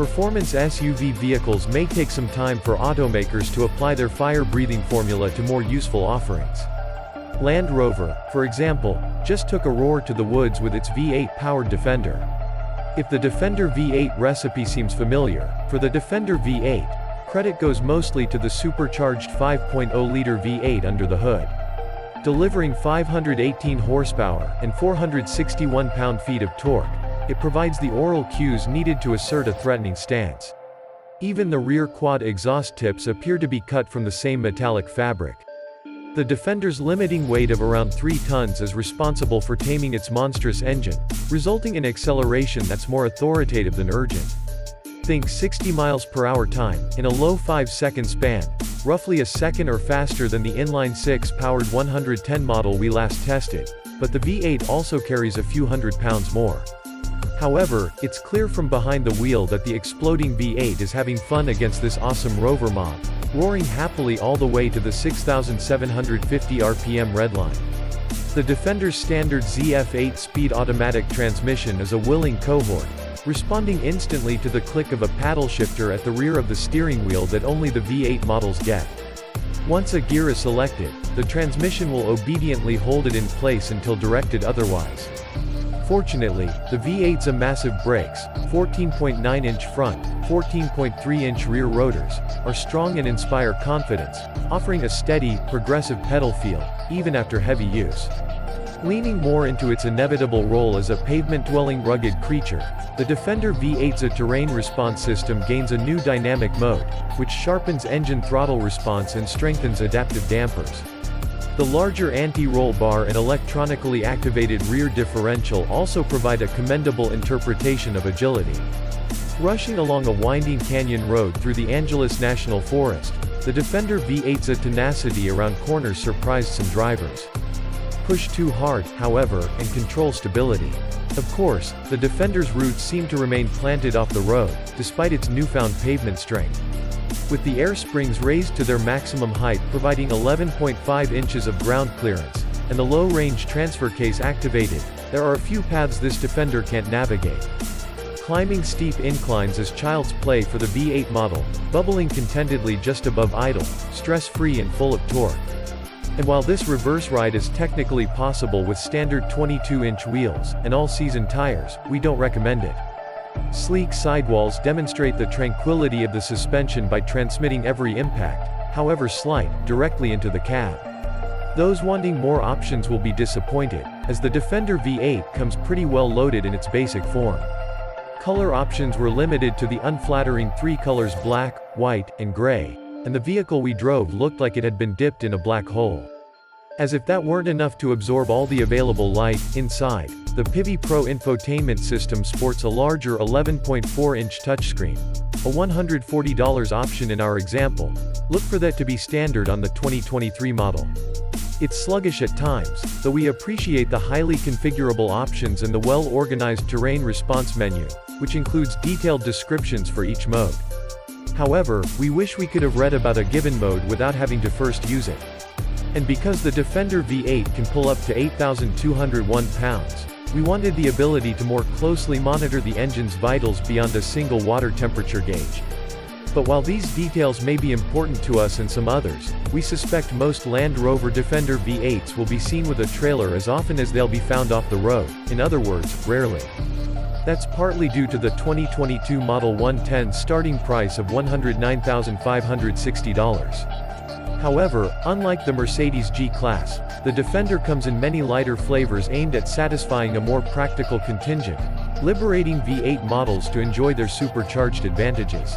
Performance SUV vehicles may take some time for automakers to apply their fire-breathing formula to more useful offerings. Land Rover, for example, just took a roar to the woods with its V8-powered Defender. If the Defender V8 recipe seems familiar, for the Defender V8, credit goes mostly to the supercharged 5.0-liter V8 under the hood. Delivering 518 horsepower and 461 pound-feet of torque, it provides the oral cues needed to assert a threatening stance. Even the rear quad exhaust tips appear to be cut from the same metallic fabric. The Defender's limiting weight of around 3 tons is responsible for taming its monstrous engine, resulting in acceleration that's more authoritative than urgent. Think 60 miles per hour time, in a low 5-second span, roughly a second or faster than the inline-6 powered 110 model we last tested, but the V8 also carries a few hundred pounds more. However, it's clear from behind the wheel that the exploding V8 is having fun against this awesome Rover mob, roaring happily all the way to the 6,750 RPM redline. The Defender's standard ZF8 speed automatic transmission is a willing cohort, responding instantly to the click of a paddle shifter at the rear of the steering wheel that only the V8 models get. Once a gear is selected, the transmission will obediently hold it in place until directed otherwise. Fortunately, the V8's massive brakes, 14.9-inch front, 14.3-inch rear rotors, are strong and inspire confidence, offering a steady, progressive pedal feel, even after heavy use. Leaning more into its inevitable role as a pavement-dwelling rugged creature, the Defender V8's terrain response system gains a new dynamic mode, which sharpens engine throttle response and strengthens adaptive dampers. The larger anti-roll bar and electronically activated rear differential also provide a commendable interpretation of agility. Rushing along a winding canyon road through the Angeles National Forest, the Defender V8's tenacity around corners surprised some drivers. Push too hard, however, and control stability. Of course, the Defender's roots seem to remain planted off the road, despite its newfound pavement strength. With the air springs raised to their maximum height providing 11.5 inches of ground clearance, and the low-range transfer case activated, there are a few paths this Defender can't navigate. Climbing steep inclines is child's play for the V8 model, bubbling contentedly just above idle, stress-free and full of torque. And while this reverse ride is technically possible with standard 22-inch wheels and all-season tires, we don't recommend it. Sleek sidewalls demonstrate the tranquility of the suspension by transmitting every impact, however slight, directly into the cab. Those wanting more options will be disappointed, as the Defender V8 comes pretty well loaded in its basic form. Color options were limited to the unflattering 3 colors black, white, and gray, and the vehicle we drove looked like it had been dipped in a black hole. As if that weren't enough to absorb all the available light, inside, the P400e Pro infotainment system sports a larger 11.4-inch touchscreen, a $140 option in our example. Look for that to be standard on the 2023 model. It's sluggish at times, though we appreciate the highly configurable options and the well-organized terrain response menu, which includes detailed descriptions for each mode. However, we wish we could have read about a given mode without having to first use it. And because the Defender V8 can pull up to 8,201 pounds, we wanted the ability to more closely monitor the engine's vitals beyond a single water temperature gauge. But while these details may be important to us and some others, we suspect most Land Rover Defender V8s will be seen with a trailer as often as they'll be found off the road, in other words, rarely. That's partly due to the 2022 Model 110 starting price of $109,560. However, unlike the Mercedes G-Class, the Defender comes in many lighter flavors aimed at satisfying a more practical contingent, liberating V8 models to enjoy their supercharged advantages.